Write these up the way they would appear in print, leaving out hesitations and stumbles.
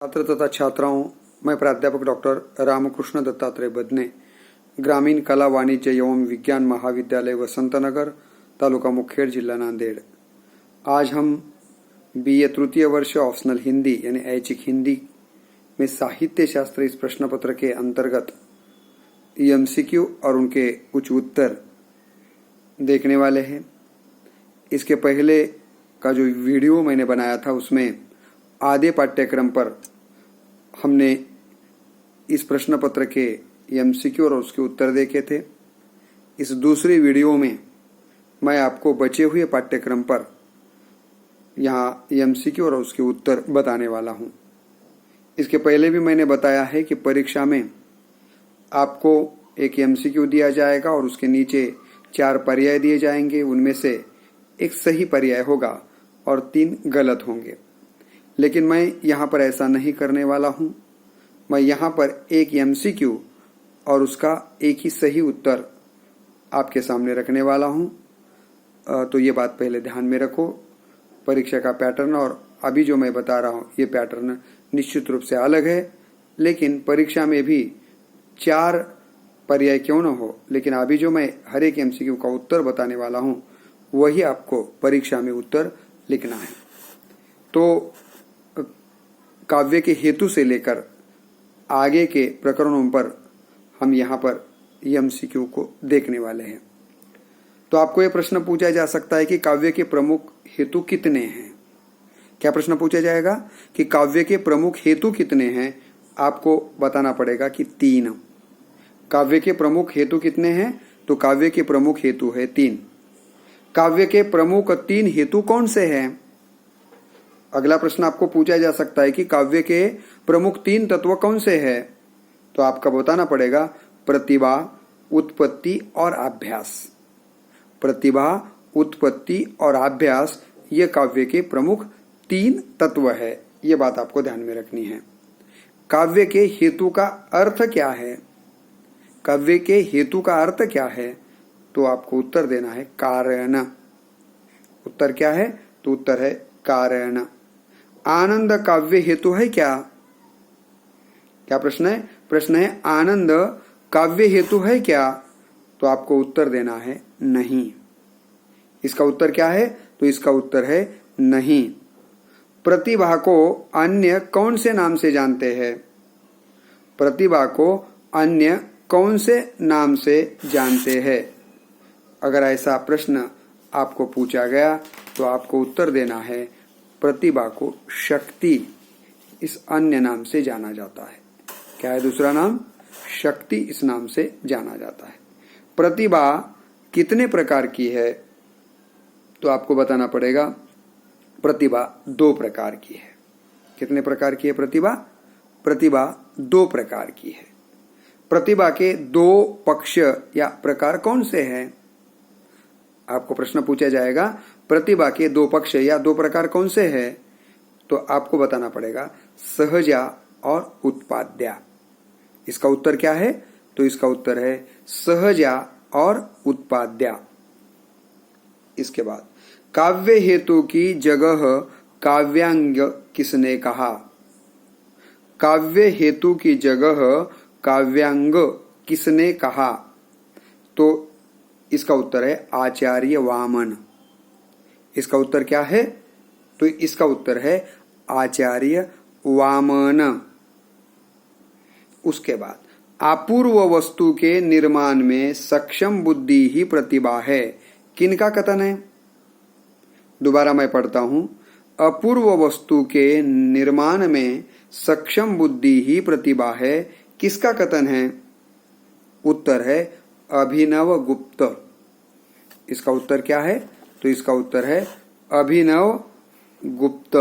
छात्र तथा छात्राओं, मैं प्राध्यापक डॉक्टर रामकृष्ण दत्तात्रेय बदने, ग्रामीण कला वाणिज्य एवं विज्ञान महाविद्यालय वसंतनगर, तालुका मुखेड़, जिला नांदेड़। आज हम BA तृतीय वर्ष ऑप्शनल हिंदी यानी ऐच्छिक हिंदी में साहित्य शास्त्र इस प्रश्न पत्र के अंतर्गत MCQ और उनके कुछ उत्तर देखने वाले हैं। इसके पहले का जो वीडियो मैंने बनाया था उसमें आधे पाठ्यक्रम पर हमने इस प्रश्न पत्र के MCQ और उसके उत्तर देखे थे। इस दूसरी वीडियो में मैं आपको बचे हुए पाठ्यक्रम पर यहाँ MCQ और उसके उत्तर बताने वाला हूँ। इसके पहले भी मैंने बताया है कि परीक्षा में आपको एक MCQ दिया जाएगा और उसके नीचे 4 पर्याय दिए जाएंगे। उनमें से एक सही पर्याय होगा और 3 गलत होंगे। लेकिन मैं यहाँ पर ऐसा नहीं करने वाला हूँ। मैं यहाँ पर एक MCQ और उसका एक ही सही उत्तर आपके सामने रखने वाला हूँ। तो ये बात पहले ध्यान में रखो। परीक्षा का पैटर्न और अभी जो मैं बता रहा हूँ ये पैटर्न निश्चित रूप से अलग है, लेकिन परीक्षा में भी 4 पर्याय क्यों न हो, लेकिन अभी जो मैं हर एक MCQ का उत्तर बताने वाला हूँ वही आपको परीक्षा में उत्तर लिखना है। तो काव्य के हेतु से लेकर आगे के प्रकरणों पर हम यहाँ पर MCQ को देखने वाले हैं। तो आपको यह प्रश्न पूछा जा सकता है कि काव्य के प्रमुख हेतु कितने हैं। क्या प्रश्न पूछा जाएगा कि काव्य के प्रमुख हेतु कितने हैं? आपको बताना पड़ेगा कि 3। काव्य के प्रमुख हेतु कितने हैं? तो काव्य के प्रमुख हेतु है 3। काव्य के प्रमुख 3 हेतु कौन से हैं? अगला प्रश्न आपको पूछा जा सकता है कि काव्य के प्रमुख 3 तत्व कौन से हैं? तो आपका बताना पड़ेगा प्रतिभा, उत्पत्ति और अभ्यास। प्रतिभा, उत्पत्ति और अभ्यास ये काव्य के प्रमुख 3 तत्व है। ये बात आपको ध्यान में रखनी है। काव्य के हेतु का अर्थ क्या है? काव्य के हेतु का अर्थ क्या है? तो आपको उत्तर देना है कारण। उत्तर क्या है? तो उत्तर है कारण। आनंद काव्य हेतु है क्या? क्या प्रश्न है? प्रश्न है आनंद काव्य हेतु है क्या? तो आपको उत्तर देना है नहीं। इसका उत्तर क्या है? तो इसका उत्तर है नहीं। प्रतिभा को अन्य कौन से नाम से जानते हैं? प्रतिभा को अन्य कौन से नाम से जानते हैं? अगर ऐसा प्रश्न आपको पूछा गया तो आपको उत्तर देना है प्रतिभा को शक्ति इस अन्य नाम से जाना जाता है। क्या है दूसरा नाम? शक्ति इस नाम से जाना जाता है। प्रतिभा कितने प्रकार की है? तो आपको बताना पड़ेगा प्रतिभा 2 प्रकार की है। कितने प्रकार की है प्रतिभा? प्रतिभा 2 प्रकार की है। प्रतिभा के 2 पक्ष या प्रकार कौन से हैं? आपको प्रश्न पूछा जाएगा प्रतिभा के 2 पक्ष या 2 प्रकार कौन से हैं? तो आपको बताना पड़ेगा सहजा और उत्पाद्या। इसका उत्तर क्या है? तो इसका उत्तर है सहजा और उत्पाद्या। इसके बाद काव्य हेतु की जगह काव्यांग किसने कहा? काव्य हेतु की जगह काव्यांग किसने कहा? तो इसका उत्तर है आचार्य वामन। इसका उत्तर क्या है? तो इसका उत्तर है आचार्य वामन। उसके बाद अपूर्व वस्तु के निर्माण में सक्षम बुद्धि ही प्रतिभा है। किनका कथन है? दोबारा मैं पढ़ता हूं। अपूर्व वस्तु के निर्माण में सक्षम बुद्धि ही प्रतिभा है। किसका कथन है? उत्तर है अभिनव गुप्त। इसका उत्तर क्या है? तो इसका उत्तर है अभिनव गुप्त।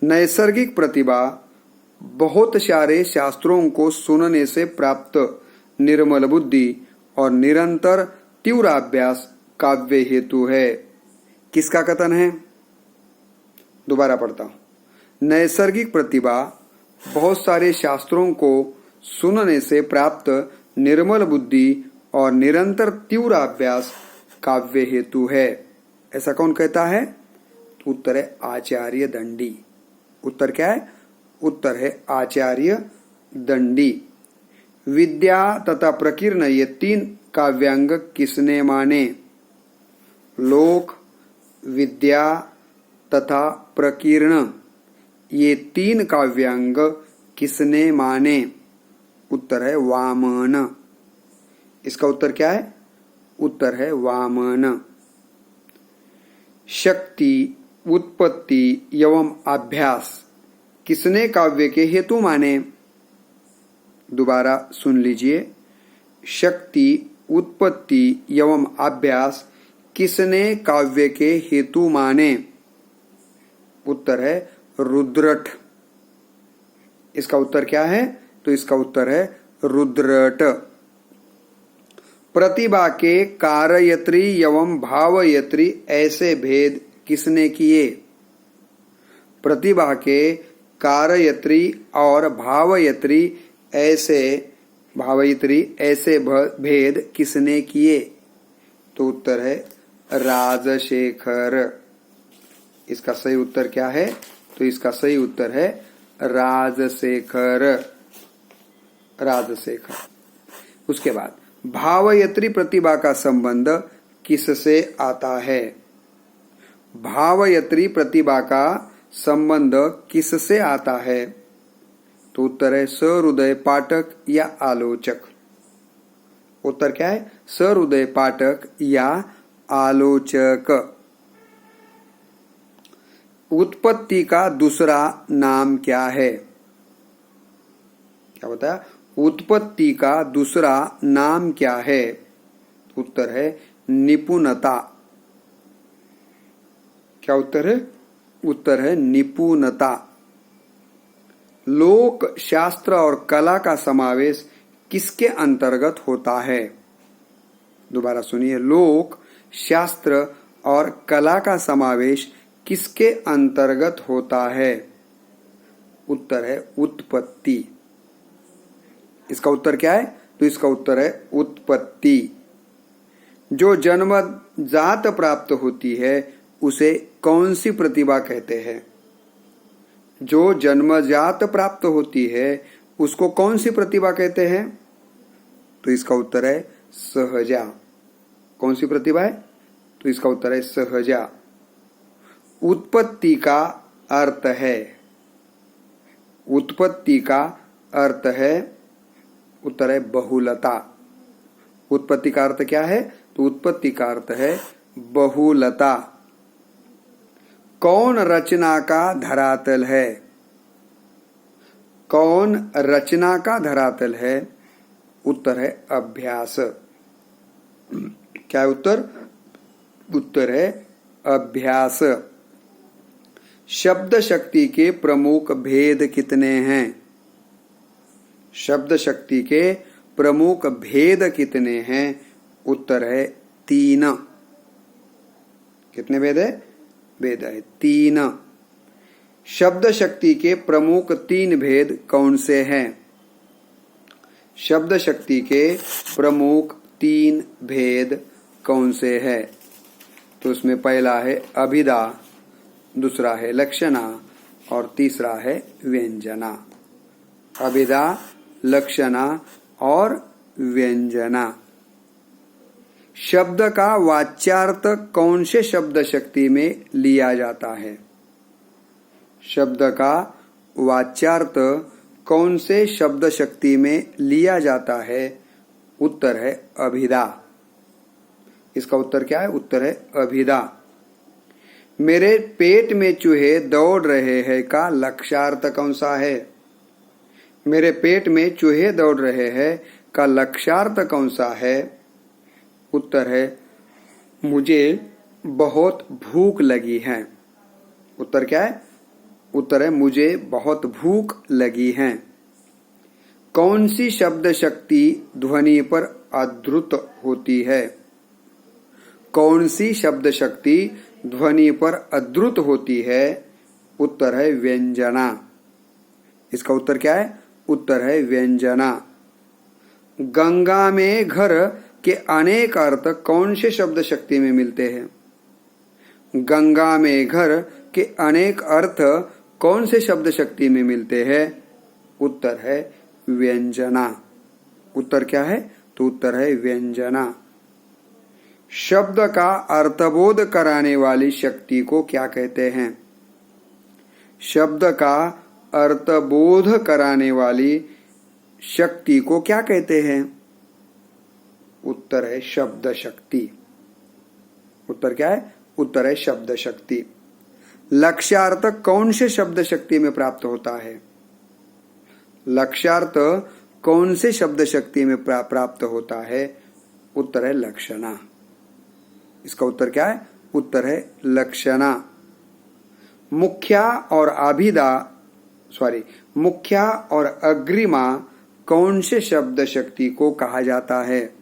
नैसर्गिक प्रतिभा बहुत सारे शास्त्रों को सुनने से प्राप्त निर्मल बुद्धि और निरंतर तीव्र अभ्यास काव्य हेतु है। किसका कथन है? दोबारा पढ़ता हूं। नैसर्गिक प्रतिभा बहुत सारे शास्त्रों को सुनने से प्राप्त निर्मल बुद्धि और निरंतर तीव्र अभ्यास काव्य हेतु है। ऐसा कौन कहता है? उत्तर है आचार्य दंडी। उत्तर क्या है? उत्तर है आचार्य दंडी। विद्या तथा प्रकीर्ण ये तीन काव्यांग किसने माने? लोक, विद्या तथा प्रकीर्ण ये तीन काव्यांग किसने माने? उत्तर है वामन। इसका उत्तर क्या है? उत्तर है वामन। शक्ति, उत्पत्ति एवं अभ्यास किसने काव्य के हेतु माने? दोबारा सुन लीजिए। शक्ति, उत्पत्ति एवं अभ्यास किसने काव्य के हेतु माने? उत्तर है रुद्रट। इसका उत्तर क्या है? तो इसका उत्तर है रुद्रट। प्रतिभा के कार्यत्री एवं भावयत्री ऐसे भेद किसने किए? प्रतिभा के कार्यत्री और भावयत्री ऐसे भेद किसने किए? तो उत्तर है राजशेखर। इसका सही उत्तर क्या है? तो इसका सही उत्तर है राजशेखर। उसके बाद भावयत्री प्रतिभा का संबंध किससे आता है? भावयत्री प्रतिभा का संबंध किससे आता है? तो उत्तर है सहृदय पाठक या आलोचक। उत्तर क्या है? सहृदय पाठक या आलोचक। उत्पत्ति का दूसरा नाम क्या है? क्या बताया? उत्पत्ति का दूसरा नाम क्या है? उत्तर है निपुणता। क्या उत्तर है? उत्तर है निपुणता। लोक, शास्त्र और कला का समावेश किसके अंतर्गत होता है? दोबारा सुनिए। लोक, शास्त्र और कला का समावेश किसके अंतर्गत होता है? उत्तर है उत्पत्ति। इसका उत्तर क्या है? तो इसका उत्तर है उत्पत्ति। जो जन्मजात प्राप्त होती है उसे कौन सी प्रतिभा कहते हैं? जो जन्मजात प्राप्त होती है उसको कौन सी प्रतिभा कहते हैं? तो इसका उत्तर है सहजा। कौन सी प्रतिभा है? तो इसका उत्तर है सहजा। उत्पत्ति का अर्थ है, उत्पत्ति का अर्थ है, उत्तर है बहुलता। उत्पत्ति का अर्थ क्या है? तो उत्पत्ति का अर्थ है बहुलता। कौन रचना का धरातल है? कौन रचना का धरातल है? उत्तर है अभ्यास। क्या है उत्तर? उत्तर है अभ्यास। शब्द शक्ति के प्रमुख भेद कितने हैं? शब्द शक्ति के प्रमुख भेद कितने हैं? उत्तर है 3। कितने भेद है? भेद है 3। शब्द शक्ति के प्रमुख 3 भेद कौन से हैं? शब्द शक्ति के प्रमुख 3 भेद कौन से हैं? तो उसमें पहला है अभिधा, दूसरा है लक्षणा और तीसरा है व्यंजना। अभिधा, लक्षणा और व्यंजना। शब्द का वाच्यार्थ कौन से शब्द शक्ति में लिया जाता है? शब्द का वाच्यार्थ कौन से शब्द शक्ति में लिया जाता है? उत्तर है अभिधा। इसका उत्तर क्या है? उत्तर है अभिधा। मेरे पेट में चूहे दौड़ रहे हैं का लक्ष्यार्थ कौन सा है? मेरे पेट में चूहे दौड़ रहे हैं का लक्ष्यार्थ कौन सा है? उत्तर है मुझे बहुत भूख लगी है। उत्तर क्या है? उत्तर है मुझे बहुत भूख लगी है। कौन सी शब्द शक्ति ध्वनि पर आधृत होती है? कौन सी शब्द शक्ति ध्वनि पर आधृत होती है? उत्तर है व्यंजना। इसका उत्तर क्या है? उत्तर है व्यंजना। गंगा में घर के अनेक अर्थ कौन से शब्द शक्ति में मिलते हैं? गंगा में घर के अनेक अर्थ कौन से शब्द शक्ति में मिलते हैं? उत्तर है व्यंजना। उत्तर क्या है? तो उत्तर है व्यंजना। शब्द का अर्थबोध कराने वाली शक्ति को क्या कहते हैं? शब्द का अर्थबोध कराने वाली शक्ति को क्या कहते हैं? उत्तर है शब्द शक्ति। उत्तर क्या है? उत्तर है शब्द शक्ति। लक्ष्यार्थ कौन से शब्द शक्ति में प्राप्त होता है? लक्ष्यार्थ कौन से शब्द शक्ति में प्राप्त होता है? उत्तर है लक्षणा। इसका उत्तर क्या है? उत्तर है लक्षणा। मुख्या और मुख्या और अग्रिमा कौन से शब्द शक्ति को कहा जाता है?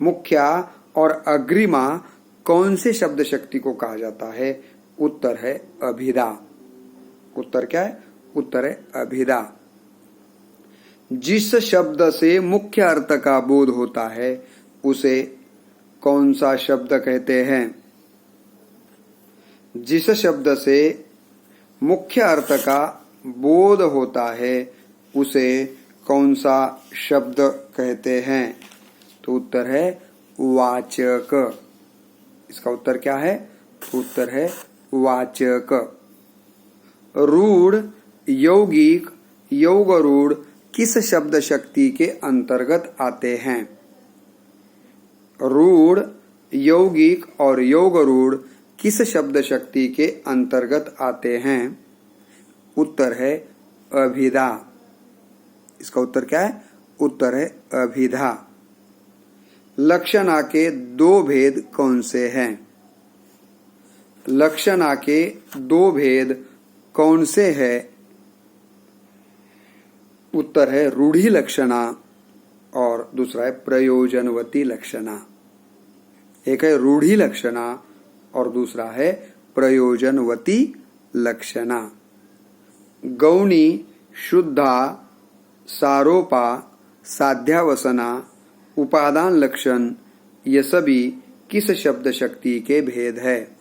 मुख्या और अग्रिमा कौन से शब्द शक्ति को कहा जाता है? उत्तर है अभिधा। उत्तर क्या है? उत्तर है अभिधा। जिस शब्द से मुख्य अर्थ का बोध होता है उसे कौन सा शब्द कहते हैं? जिस शब्द से मुख्य अर्थ का बोध होता है उसे कौन सा शब्द कहते हैं? तो उत्तर है वाचक। इसका उत्तर क्या है? उत्तर है वाचक। रूढ़, यौगिक, योगरूढ़ किस शब्द शक्ति के अंतर्गत आते हैं? रूढ़, यौगिक और योगरूढ़ किस शब्द शक्ति के अंतर्गत आते हैं? उत्तर है अभिधा। इसका उत्तर क्या है? उत्तर है अभिधा। लक्षणा के दो भेद कौन से हैं? लक्षणा के दो भेद कौन से हैं? उत्तर है रूढ़ी लक्षणा और दूसरा है प्रयोजनवती लक्षणा। एक है रूढ़ी लक्षणा और दूसरा है प्रयोजनवती लक्षणा। गौणी, शुद्धा, सारोपा, साध्यावसना, उपादान लक्षण ये सभी किस शब्द शक्ति के भेद है?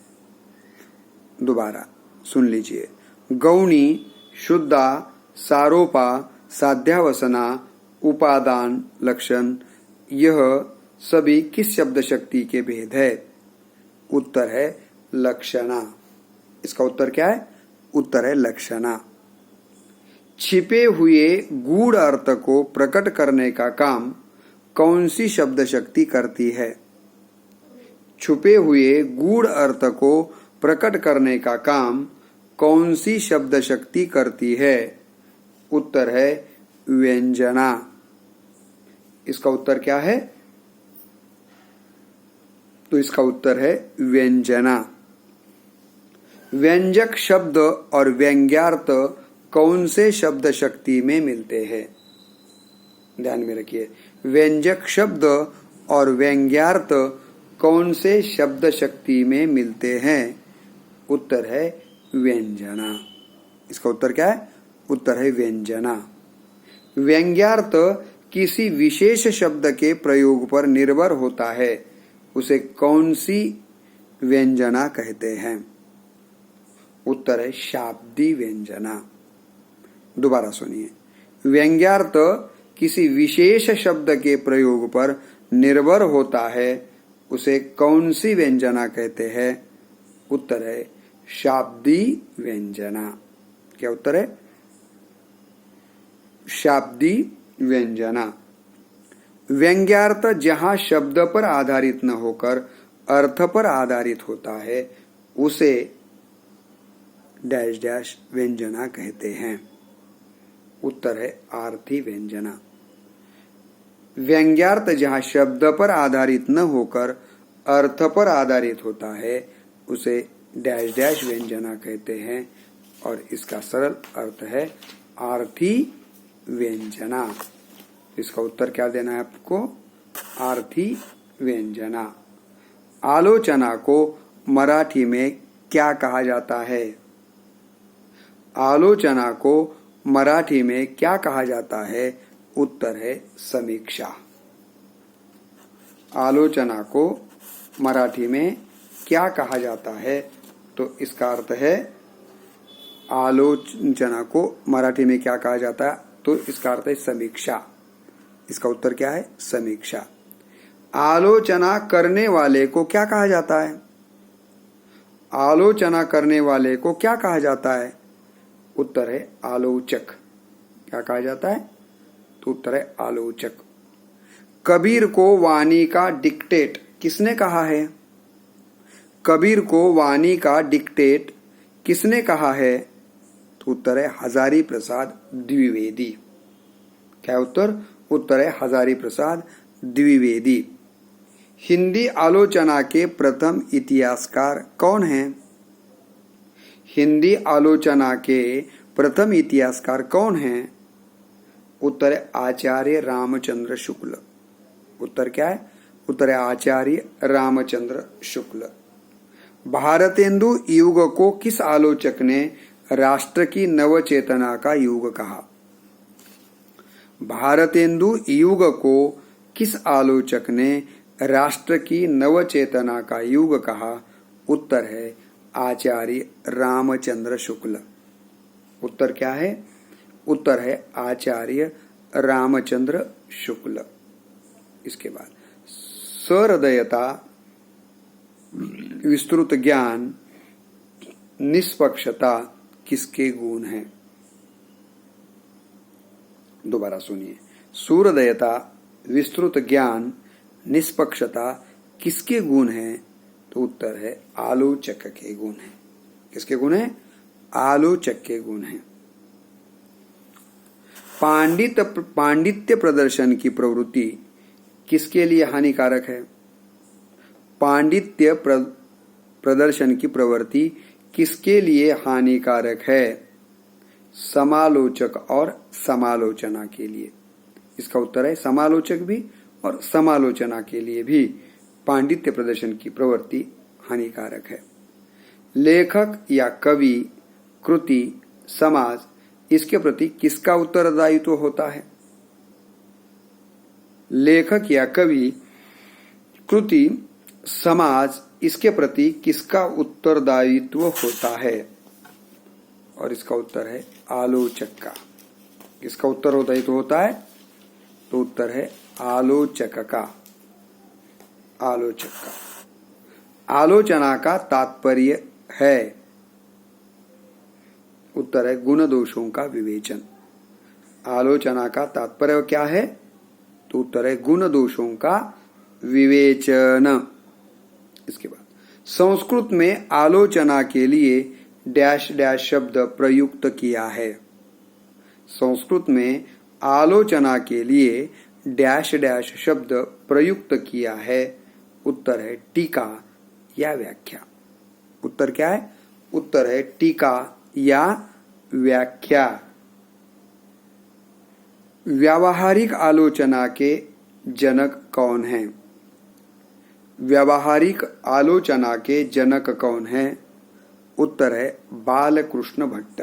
दोबारा सुन लीजिए। गौणी, शुद्धा, सारोपा, साध्यावसना, उपादान लक्षण यह सभी किस शब्द शक्ति के भेद है? उत्तर है लक्षणा। इसका उत्तर क्या है? उत्तर है लक्षणा। छिपे हुए गूढ़ अर्थ को प्रकट करने का काम कौन सी शब्द शक्ति करती है? छुपे हुए गूढ़ अर्थ को प्रकट करने का काम कौन सी शब्द शक्ति करती है? उत्तर है व्यंजना। इसका उत्तर क्या है? तो इसका उत्तर है व्यंजना। व्यंजक शब्द और व्यंग्यार्थ कौन से शब्द शक्ति में मिलते हैं? ध्यान में रखिए। व्यंजक शब्द और व्यंग्यार्थ कौन से शब्द शक्ति में मिलते हैं? उत्तर है व्यंजना। इसका उत्तर क्या है? उत्तर है व्यंजना। व्यंग्यार्थ किसी विशेष शब्द के प्रयोग पर निर्भर होता है उसे कौन सी व्यंजना कहते हैं? उत्तर है शाब्दी व्यंजना। दोबारा सुनिए। व्यंग्यार्थ किसी विशेष शब्द के प्रयोग पर निर्भर होता है उसे कौन सी व्यंजना कहते हैं? उत्तर है शाब्दी व्यंजना। क्या उत्तर है? शाब्दी व्यंजना। व्यंग्यार्थ जहां शब्द पर आधारित न होकर अर्थ पर आधारित होता है उसे डैश डैश व्यंजना कहते हैं। उत्तर है आर्थी व्यंजना। व्यंग्यार्थ जहां शब्द पर आधारित न होकर अर्थ पर आधारित होता है उसे डैश डैश व्यंजना कहते हैं और इसका सरल अर्थ है आर्थी व्यंजना। इसका उत्तर क्या देना है आपको? आर्थी व्यंजना। आलोचना को मराठी में क्या कहा जाता है? आलोचना को मराठी में क्या कहा जाता है? उत्तर है समीक्षा। आलोचना को मराठी में क्या कहा जाता है? तो इसका अर्थ है आलोचना को मराठी में क्या कहा जाता है? तो इसका अर्थ है समीक्षा। इसका उत्तर क्या है? समीक्षा। आलोचना करने वाले को क्या कहा जाता है? आलोचना करने वाले को क्या कहा जाता है? उत्तर है आलोचक। क्या कहा जाता है? तो उत्तर है आलोचक। कबीर को वाणी का डिक्टेट किसने कहा है? कबीर को वाणी का डिक्टेट किसने कहा है? तो उत्तर है हजारी प्रसाद द्विवेदी। क्या उत्तर? उत्तर है हजारी प्रसाद द्विवेदी। हिंदी आलोचना के प्रथम इतिहासकार कौन हैं? हिंदी आलोचना के प्रथम इतिहासकार कौन हैं? उत्तर है आचार्य रामचंद्र शुक्ल। उत्तर क्या है? उत्तर है आचार्य रामचंद्र शुक्ल। भारतेंदु युग को किस आलोचक ने राष्ट्र की नवचेतना का युग कहा? भारतेंदु युग को किस आलोचक ने राष्ट्र की नवचेतना का युग कहा? उत्तर है आचार्य रामचंद्र शुक्ल। उत्तर क्या है? उत्तर है आचार्य रामचंद्र शुक्ल। इसके बाद सहृदयता, विस्तृत ज्ञान, निष्पक्षता किसके गुण हैं? दोबारा सुनिए। सहृदयता, विस्तृत ज्ञान, निष्पक्षता किसके गुण हैं? तो उत्तर है आलोचक के गुण हैं। किसके गुण हैं? आलोचक के गुण हैं। पांडित्य प्रदर्शन की प्रवृत्ति किसके लिए हानिकारक है? पांडित्य प्रदर्शन की प्रवृत्ति किसके लिए हानिकारक है? समालोचक और समालोचना के लिए। इसका उत्तर है समालोचक भी और समालोचना के लिए भी पांडित्य प्रदर्शन की प्रवृत्ति हानिकारक है। लेखक या कवि, कृति, समाज इसके प्रति किसका उत्तरदायित्व होता है? लेखक या कवि, कृति, समाज इसके प्रति किसका उत्तरदायित्व होता है? और इसका उत्तर है आलोचक का। किसका उत्तरदायित्व होता है? तो उत्तर है आलोचक का। आलोचक का। आलोचना का तात्पर्य है? उत्तर है गुण दोषों का विवेचन। आलोचना का तात्पर्य क्या है? तो उत्तर है गुण दोषों का विवेचन। इसके बाद संस्कृत में आलोचना के लिए डैश डैश शब्द प्रयुक्त किया है। संस्कृत में आलोचना के लिए डैश डैश शब्द प्रयुक्त किया है। उत्तर है टीका या व्याख्या। उत्तर क्या है? उत्तर है टीका या व्याख्या। व्यावहारिक आलोचना के जनक कौन हैं? व्यावहारिक आलोचना के जनक कौन हैं? उत्तर है बालकृष्ण भट्ट।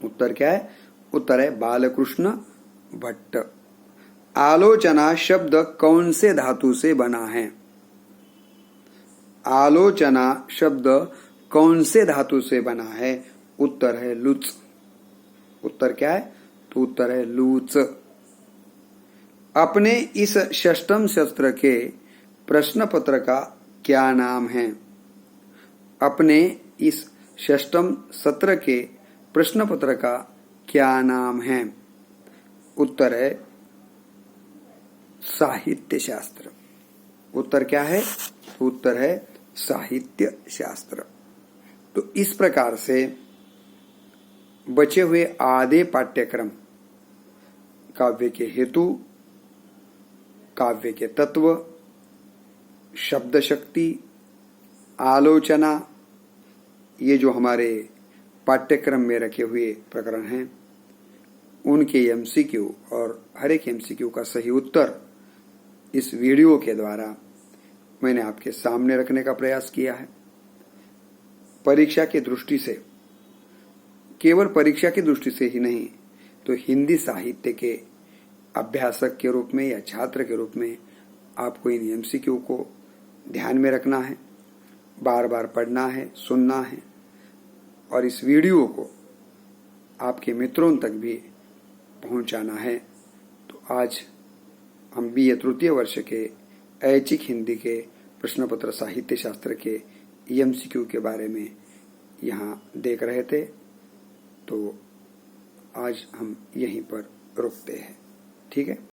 उत्तर क्या है? उत्तर है बालकृष्ण भट्ट। आलोचना शब्द कौन से धातु से बना है? आलोचना शब्द कौन से धातु से बना है? उत्तर है लुच। उत्तर क्या है? तो उत्तर है लूच। अपने इस षष्ठम सत्र के प्रश्न पत्र का क्या नाम है? अपने इस षष्ठम सत्र के प्रश्न पत्र का क्या नाम है? उत्तर है साहित्य शास्त्र। उत्तर क्या है? उत्तर है साहित्य शास्त्र। तो इस प्रकार से बचे हुए आधे पाठ्यक्रम काव्य के हेतु, काव्य के तत्व, शब्द शक्ति, आलोचना, ये जो हमारे पाठ्यक्रम में रखे हुए प्रकरण हैं उनके एमसीक्यू और हर एक एमसीक्यू का सही उत्तर इस वीडियो के द्वारा मैंने आपके सामने रखने का प्रयास किया है। परीक्षा की दृष्टि से, केवल परीक्षा की दृष्टि से ही नहीं तो हिंदी साहित्य के अभ्यासक के रूप में या छात्र के रूप में आपको इन एमसीक्यू को ध्यान में रखना है, बार बार पढ़ना है, सुनना है और इस वीडियो को आपके मित्रों तक भी पहुंचाना है। तो आज हम BA तृतीय वर्ष के ऐच्छिक हिंदी के प्रश्न पत्र साहित्य शास्त्र के MCQ के बारे में यहाँ देख रहे थे। तो आज हम यहीं पर रुकते हैं। ठीक है।